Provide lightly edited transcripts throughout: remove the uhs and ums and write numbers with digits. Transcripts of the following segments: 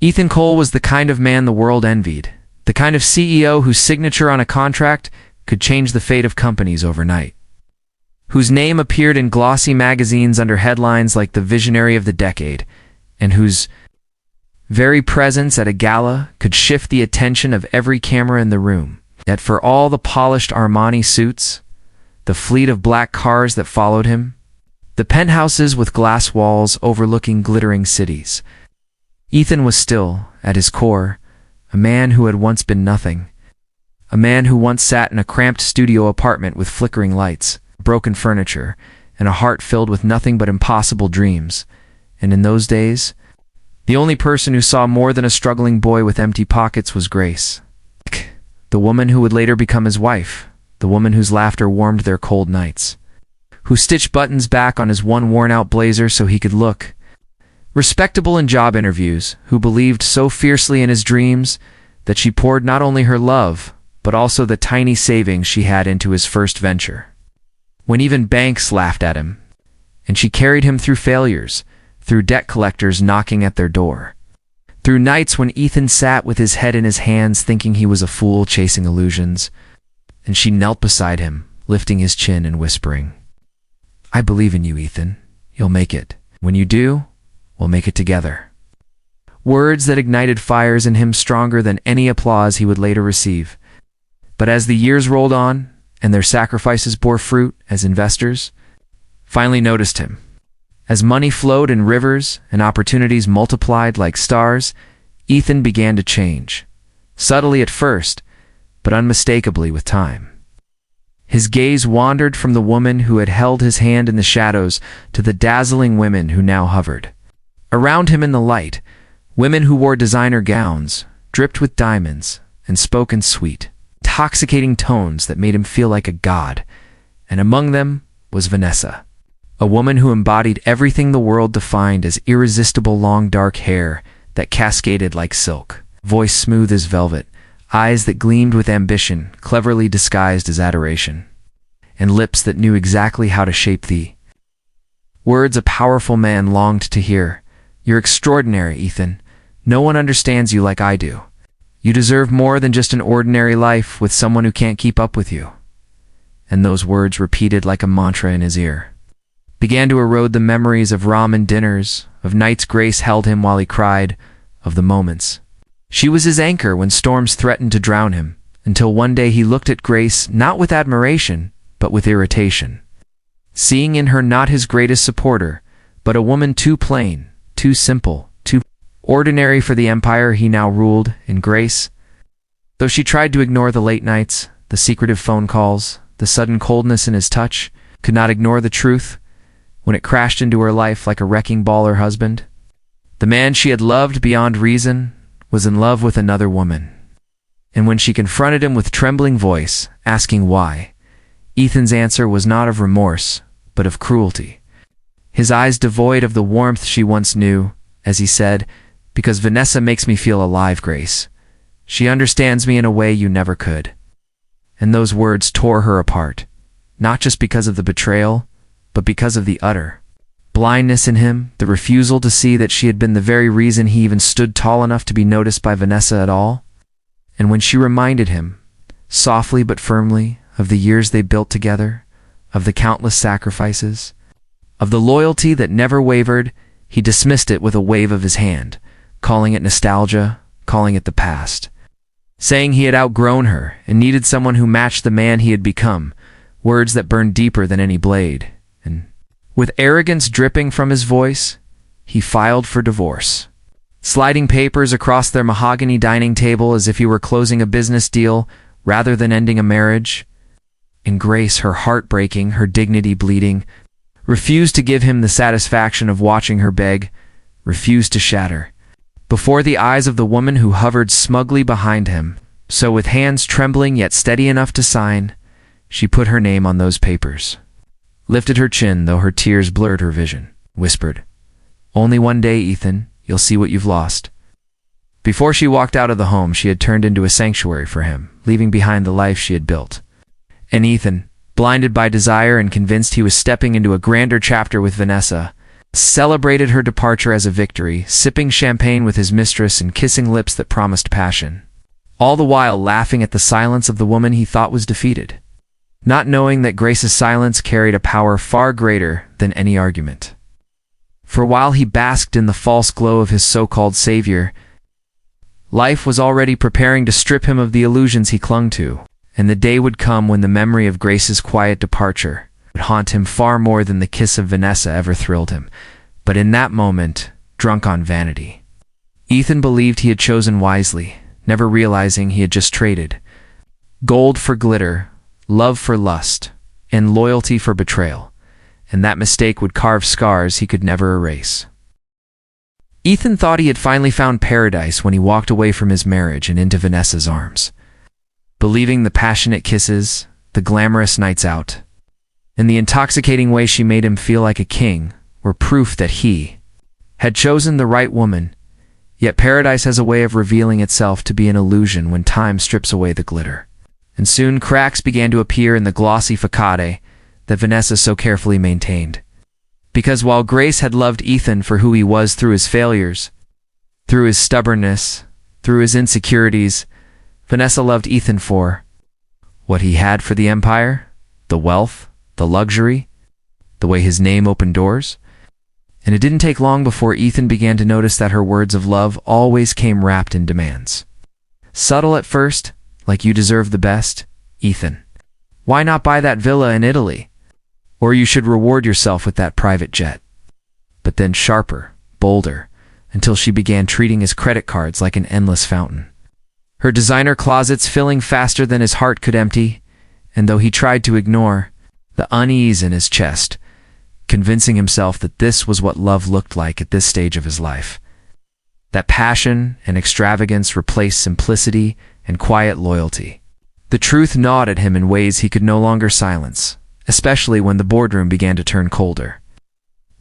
Ethan Cole was the kind of man the world envied, the kind of CEO whose signature on a contract could change the fate of companies overnight, whose name appeared in glossy magazines under headlines like the visionary of the decade, and whose very presence at a gala could shift the attention of every camera in the room. Yet for all the polished Armani suits, the fleet of black cars that followed him, the penthouses with glass walls overlooking glittering cities, Ethan was still, at his core, a man who had once been nothing, a man who once sat in a cramped studio apartment with flickering lights, broken furniture, and a heart filled with nothing but impossible dreams. And in those days, the only person who saw more than a struggling boy with empty pockets was Grace, the woman who would later become his wife, the woman whose laughter warmed their cold nights, who stitched buttons back on his one worn-out blazer so he could look respectable in job interviews, who believed so fiercely in his dreams that she poured not only her love, but also the tiny savings she had into his first venture. When even banks laughed at him, and she carried him through failures, through debt collectors knocking at their door, through nights when Ethan sat with his head in his hands thinking he was a fool chasing illusions, and she knelt beside him, lifting his chin and whispering, "I believe in you, Ethan. You'll make it. When you do, we'll make it together." Words that ignited fires in him stronger than any applause he would later receive. But as the years rolled on, and their sacrifices bore fruit as investors finally noticed him, as money flowed in rivers and opportunities multiplied like stars, Ethan began to change, subtly at first, but unmistakably with time. His gaze wandered from the woman who had held his hand in the shadows to the dazzling women who now hovered around him in the light, women who wore designer gowns, dripped with diamonds, and spoke in sweet, intoxicating tones that made him feel like a god. And among them was Vanessa, a woman who embodied everything the world defined as irresistible long dark hair that cascaded like silk, voice smooth as velvet, eyes that gleamed with ambition, cleverly disguised as adoration, and lips that knew exactly how to shape the words a powerful man longed to hear. "You're extraordinary, Ethan. No one understands you like I do. You deserve more than just an ordinary life with someone who can't keep up with you." And those words, repeated like a mantra in his ear, began to erode the memories of ramen dinners, of nights Grace held him while he cried, of the moments she was his anchor when storms threatened to drown him, until one day he looked at Grace not with admiration, but with irritation, seeing in her not his greatest supporter, but a woman too plain, too simple, too ordinary for the empire he now ruled in Grace. Though she tried to ignore the late nights, the secretive phone calls, the sudden coldness in his touch, could not ignore the truth. When it crashed into her life like a wrecking ball her husband, the man she had loved beyond reason, was in love with another woman. And when she confronted him with trembling voice, asking why, Ethan's answer was not of remorse, but of cruelty. His eyes devoid of the warmth she once knew, as he said, "Because Vanessa makes me feel alive, Grace. She understands me in a way you never could." And those words tore her apart, not just because of the betrayal, but because of the utter blindness in him, the refusal to see that she had been the very reason he even stood tall enough to be noticed by Vanessa at all. And when she reminded him, softly but firmly, of the years they built together, of the countless sacrifices, of the loyalty that never wavered, he dismissed it with a wave of his hand, calling it nostalgia, calling it the past, saying he had outgrown her and needed someone who matched the man he had become, words that burned deeper than any blade. And with arrogance dripping from his voice, he filed for divorce, sliding papers across their mahogany dining table as if he were closing a business deal rather than ending a marriage. And Grace, her heart breaking, her dignity bleeding, refused to give him the satisfaction of watching her beg, refused to shatter before the eyes of the woman who hovered smugly behind him. So with hands trembling yet steady enough to sign, she put her name on those papers, lifted her chin though her tears blurred her vision, whispered, "Only one day, Ethan, you'll see what you've lost." Before she walked out of the home she had turned into a sanctuary for him, leaving behind the life she had built. And Ethan, blinded by desire and convinced he was stepping into a grander chapter with Vanessa, celebrated her departure as a victory, sipping champagne with his mistress and kissing lips that promised passion, all the while laughing at the silence of the woman he thought was defeated, not knowing that Grace's silence carried a power far greater than any argument. For while he basked in the false glow of his so-called savior, life was already preparing to strip him of the illusions he clung to, and the day would come when the memory of Grace's quiet departure would haunt him far more than the kiss of Vanessa ever thrilled him. But in that moment, drunk on vanity, Ethan believed he had chosen wisely, never realizing he had just traded gold for glitter, love for lust, and loyalty for betrayal, and that mistake would carve scars he could never erase. Ethan thought he had finally found paradise when he walked away from his marriage and into Vanessa's arms, believing the passionate kisses, the glamorous nights out, and the intoxicating way she made him feel like a king were proof that he had chosen the right woman. Yet paradise has a way of revealing itself to be an illusion when time strips away the glitter, and soon cracks began to appear in the glossy facade that Vanessa so carefully maintained. Because while Grace had loved Ethan for who he was through his failures, through his stubbornness, through his insecurities, Vanessa loved Ethan for what he had for the empire, the wealth, the luxury, the way his name opened doors. And it didn't take long before Ethan began to notice that her words of love always came wrapped in demands. Subtle at first, like "you deserve the best, Ethan. Why not buy that villa in Italy? Or you should reward yourself with that private jet." But then sharper, bolder, until she began treating his credit cards like an endless fountain, her designer closets filling faster than his heart could empty, and though he tried to ignore the unease in his chest, convincing himself that this was what love looked like at this stage of his life, that passion and extravagance replaced simplicity and quiet loyalty. The truth gnawed at him in ways he could no longer silence, especially when the boardroom began to turn colder,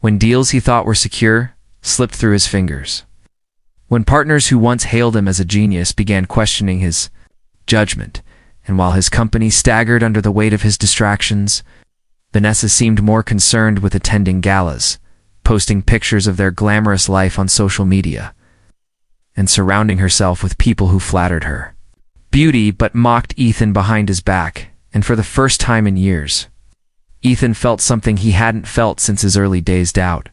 when deals he thought were secure slipped through his fingers, when partners who once hailed him as a genius began questioning his judgment, and while his company staggered under the weight of his distractions, Vanessa seemed more concerned with attending galas, posting pictures of their glamorous life on social media, and surrounding herself with people who flattered her beauty but mocked Ethan behind his back. And for the first time in years, Ethan felt something he hadn't felt since his early days: doubt,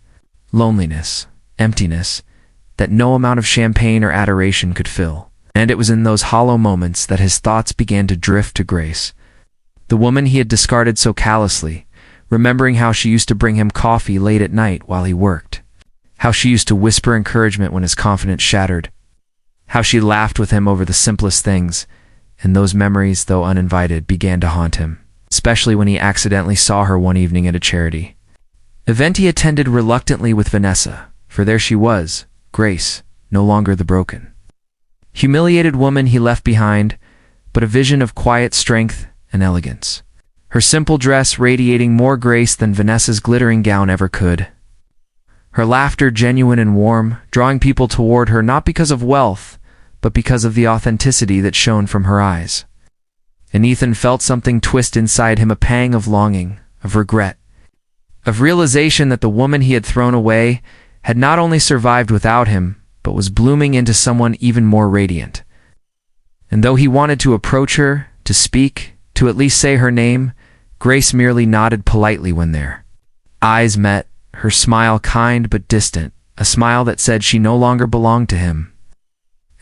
loneliness, emptiness, that no amount of champagne or adoration could fill. And it was in those hollow moments that his thoughts began to drift to Grace, the woman he had discarded so callously, remembering how she used to bring him coffee late at night while he worked, how she used to whisper encouragement when his confidence shattered, how she laughed with him over the simplest things. And those memories, though uninvited, began to haunt him, especially when he accidentally saw her one evening at a charity event he attended reluctantly with Vanessa, for there she was, Grace, no longer the broken, humiliated woman he left behind, but a vision of quiet strength and elegance, her simple dress radiating more grace than Vanessa's glittering gown ever could, her laughter genuine and warm, drawing people toward her not because of wealth, but because of the authenticity that shone from her eyes. And Ethan felt something twist inside him, a pang of longing, of regret, of realization that the woman he had thrown away had not only survived without him, but was blooming into someone even more radiant. And though he wanted to approach her, to speak, to at least say her name, Grace merely nodded politely when their eyes met, her smile kind but distant, a smile that said she no longer belonged to him.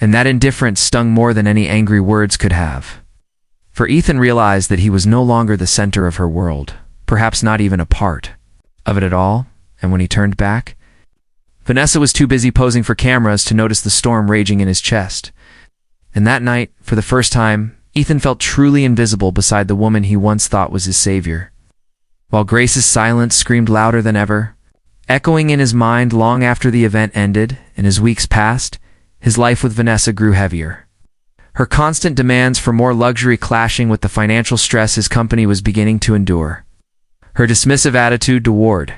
And that indifference stung more than any angry words could have. For Ethan realized that he was no longer the center of her world, perhaps not even a part of it at all, and when he turned back, Vanessa was too busy posing for cameras to notice the storm raging in his chest. And that night, for the first time, Ethan felt truly invisible beside the woman he once thought was his savior. While Grace's silence screamed louder than ever, echoing in his mind long after the event ended and as weeks passed, his life with Vanessa grew heavier. Her constant demands for more luxury clashing with the financial stress his company was beginning to endure. Her dismissive attitude toward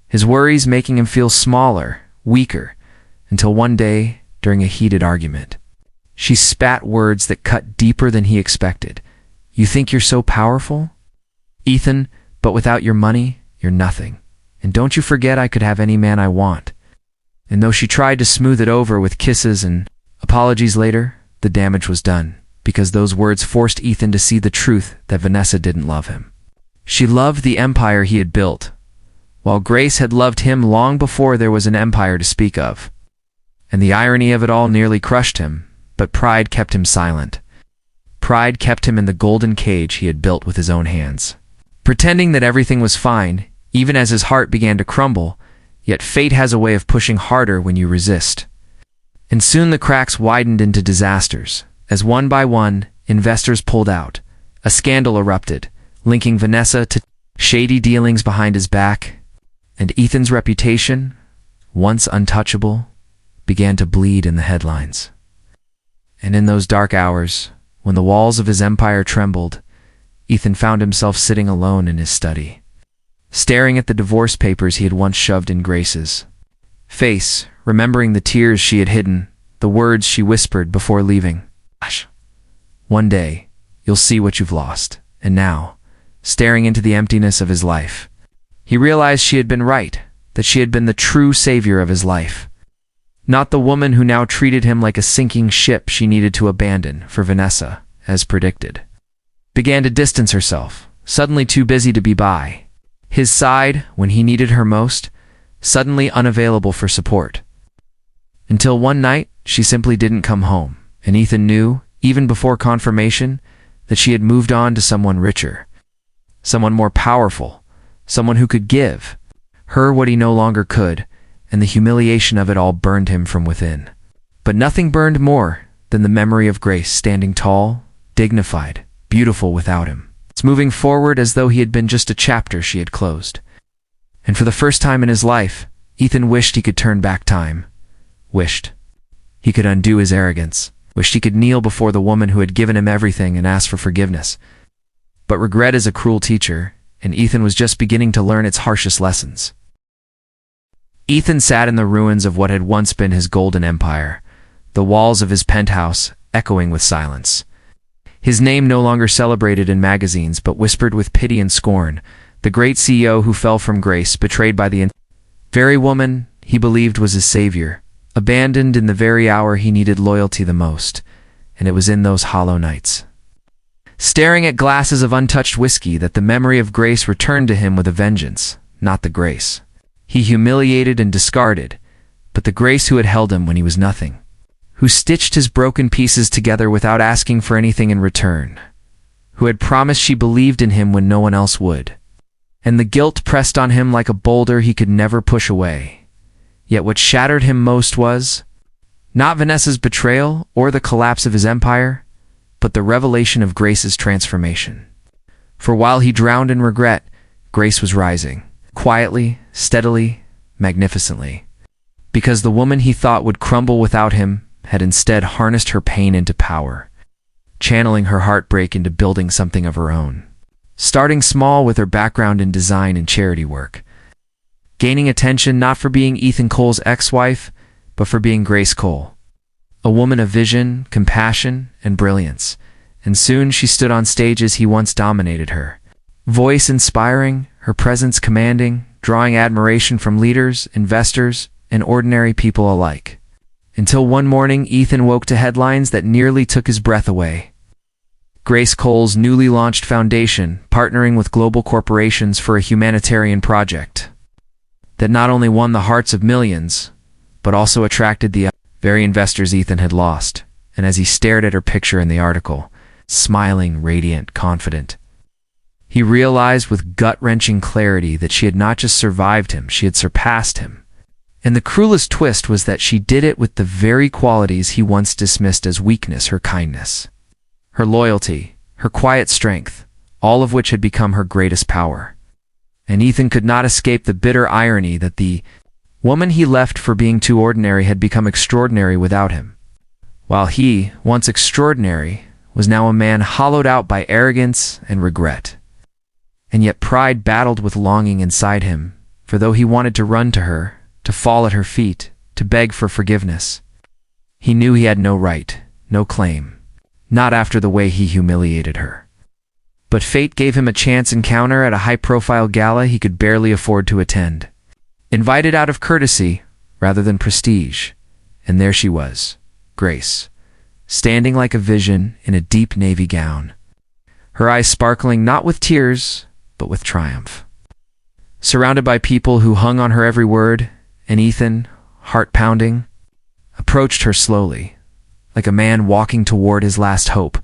his worries making him feel smaller, weaker, until one day, during a heated argument, she spat words that cut deeper than he expected. "You think you're so powerful, Ethan, but without your money, you're nothing. And don't you forget I could have any man I want. And though she tried to smooth it over with kisses and apologies later, the damage was done, because those words forced Ethan to see the truth that Vanessa didn't love him. She loved the empire he had built, while Grace had loved him long before there was an empire to speak of. And the irony of it all nearly crushed him, but pride kept him silent. Pride kept him in the golden cage he had built with his own hands, pretending that everything was fine, even as his heart began to crumble. Yet fate has a way of pushing harder when you resist. And soon the cracks widened into disasters, as one by one, investors pulled out. A scandal erupted, linking Vanessa to shady dealings behind his back, and Ethan's reputation, once untouchable, began to bleed in the headlines. And in those dark hours, when the walls of his empire trembled, Ethan found himself sitting alone in his study, staring at the divorce papers he had once shoved in Grace's face, remembering the tears she had hidden, the words she whispered before leaving. Gosh, one day, you'll see what you've lost. And now, staring into the emptiness of his life, he realized she had been right, that she had been the true savior of his life. Not the woman who now treated him like a sinking ship she needed to abandon, for Vanessa, as predicted, began to distance herself, suddenly too busy to be by his side when he needed her most, suddenly unavailable for support. Until one night, she simply didn't come home, and Ethan knew, even before confirmation, that she had moved on to someone richer, someone more powerful, someone who could give her what he no longer could, and the humiliation of it all burned him from within. But nothing burned more than the memory of Grace standing tall, dignified, beautiful without him, moving forward as though he had been just a chapter she had closed. And for the first time in his life, Ethan wished he could turn back time, wished he could undo his arrogance, wished he could kneel before the woman who had given him everything and ask for forgiveness. But regret is a cruel teacher, and Ethan was just beginning to learn its harshest lessons. Ethan sat in the ruins of what had once been his golden empire, the walls of his penthouse echoing with silence. His name no longer celebrated in magazines but whispered with pity and scorn, the great CEO who fell from grace, betrayed by the very woman he believed was his savior, abandoned in the very hour he needed loyalty the most, and it was in those hollow nights, staring at glasses of untouched whiskey, that the memory of Grace returned to him with a vengeance, not the Grace he humiliated and discarded, but the Grace who had held him when he was nothing, who stitched his broken pieces together without asking for anything in return, who had promised she believed in him when no one else would. And the guilt pressed on him like a boulder he could never push away. Yet what shattered him most was not Vanessa's betrayal or the collapse of his empire, but the revelation of Grace's transformation. For while he drowned in regret, Grace was rising, quietly, steadily, magnificently, because the woman he thought would crumble without him had instead harnessed her pain into power, channeling her heartbreak into building something of her own. Starting small with her background in design and charity work, gaining attention not for being Ethan Cole's ex-wife, but for being Grace Cole, a woman of vision, compassion, and brilliance. And soon she stood on stages he once dominated her, voice inspiring, her presence commanding, drawing admiration from leaders, investors, and ordinary people alike. Until one morning, Ethan woke to headlines that nearly took his breath away. Grace Cole's newly launched foundation, partnering with global corporations for a humanitarian project that not only won the hearts of millions, but also attracted the very investors Ethan had lost. And as he stared at her picture in the article, smiling, radiant, confident, he realized with gut-wrenching clarity that she had not just survived him, she had surpassed him. And the cruelest twist was that she did it with the very qualities he once dismissed as weakness: her kindness, her loyalty, her quiet strength, all of which had become her greatest power. And Ethan could not escape the bitter irony that the woman he left for being too ordinary had become extraordinary without him, while he, once extraordinary, was now a man hollowed out by arrogance and regret. And yet pride battled with longing inside him, for though he wanted to run to her, to fall at her feet, to beg for forgiveness, he knew he had no right, no claim, not after the way he humiliated her. But fate gave him a chance encounter at a high-profile gala he could barely afford to attend, Invited out of courtesy rather than prestige. And there she was, Grace, standing like a vision in a deep navy gown, her eyes sparkling not with tears, but with triumph. Surrounded by people who hung on her every word, and Ethan, heart pounding, approached her slowly, like a man walking toward his last hope,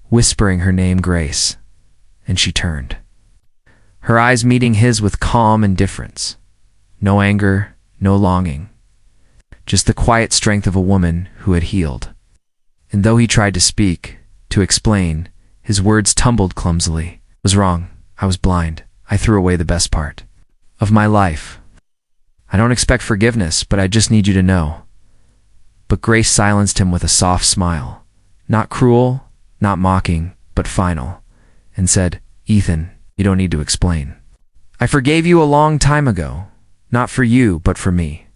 whispering her name, Grace, and she turned, her eyes meeting his with calm indifference. No anger, no longing, just the quiet strength of a woman who had healed. And though he tried to speak, to explain, his words tumbled clumsily. "I was wrong. I was blind. I threw away the best part of my life. I don't expect forgiveness, but I just need you to know." But Grace silenced him with a soft smile, not cruel, not mocking, but final, and said, "Ethan, you don't need to explain. I forgave you a long time ago, not for you, but for me.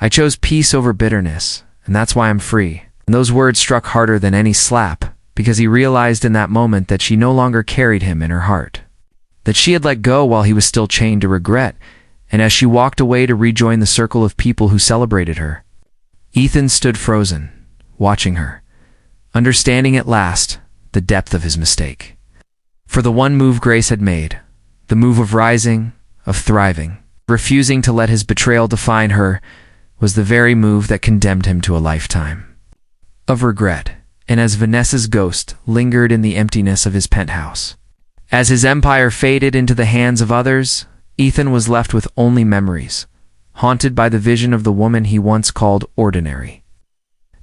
I chose peace over bitterness, and that's why I'm free." And those words struck harder than any slap, because he realized in that moment that she no longer carried him in her heart, that she had let go while he was still chained to regret. And as she walked away to rejoin the circle of people who celebrated her, Ethan stood frozen, watching her, understanding at last the depth of his mistake. For the one move Grace had made, the move of rising, of thriving, refusing to let his betrayal define her, was the very move that condemned him to a lifetime of regret. And as Vanessa's ghost lingered in the emptiness of his penthouse, as his empire faded into the hands of others, Ethan was left with only memories, haunted by the vision of the woman he once called ordinary,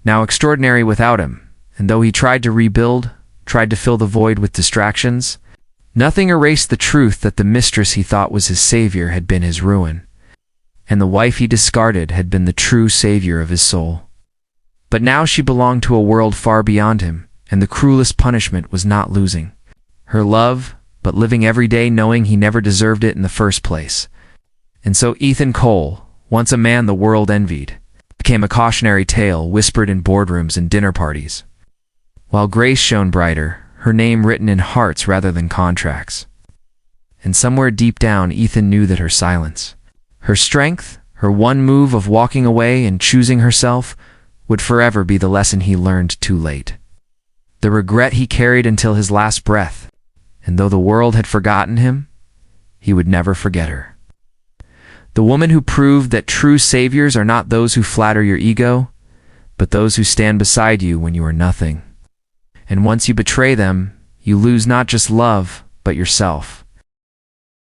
now extraordinary without him. And though he tried to rebuild, tried to fill the void with distractions, nothing erased the truth that the mistress he thought was his savior had been his ruin, and the wife he discarded had been the true savior of his soul. But now she belonged to a world far beyond him, and the cruelest punishment was not losing her love, but living every day knowing he never deserved it in the first place. And so Ethan Cole, once a man the world envied, became a cautionary tale whispered in boardrooms and dinner parties, while Grace shone brighter, her name written in hearts rather than contracts. And somewhere deep down, Ethan knew that her silence, her strength, her one move of walking away and choosing herself, would forever be the lesson he learned too late, the regret he carried until his last breath. And though the world had forgotten him, he would never forget her. The woman who proved that true saviors are not those who flatter your ego, but those who stand beside you when you are nothing. And once you betray them, you lose not just love, but yourself.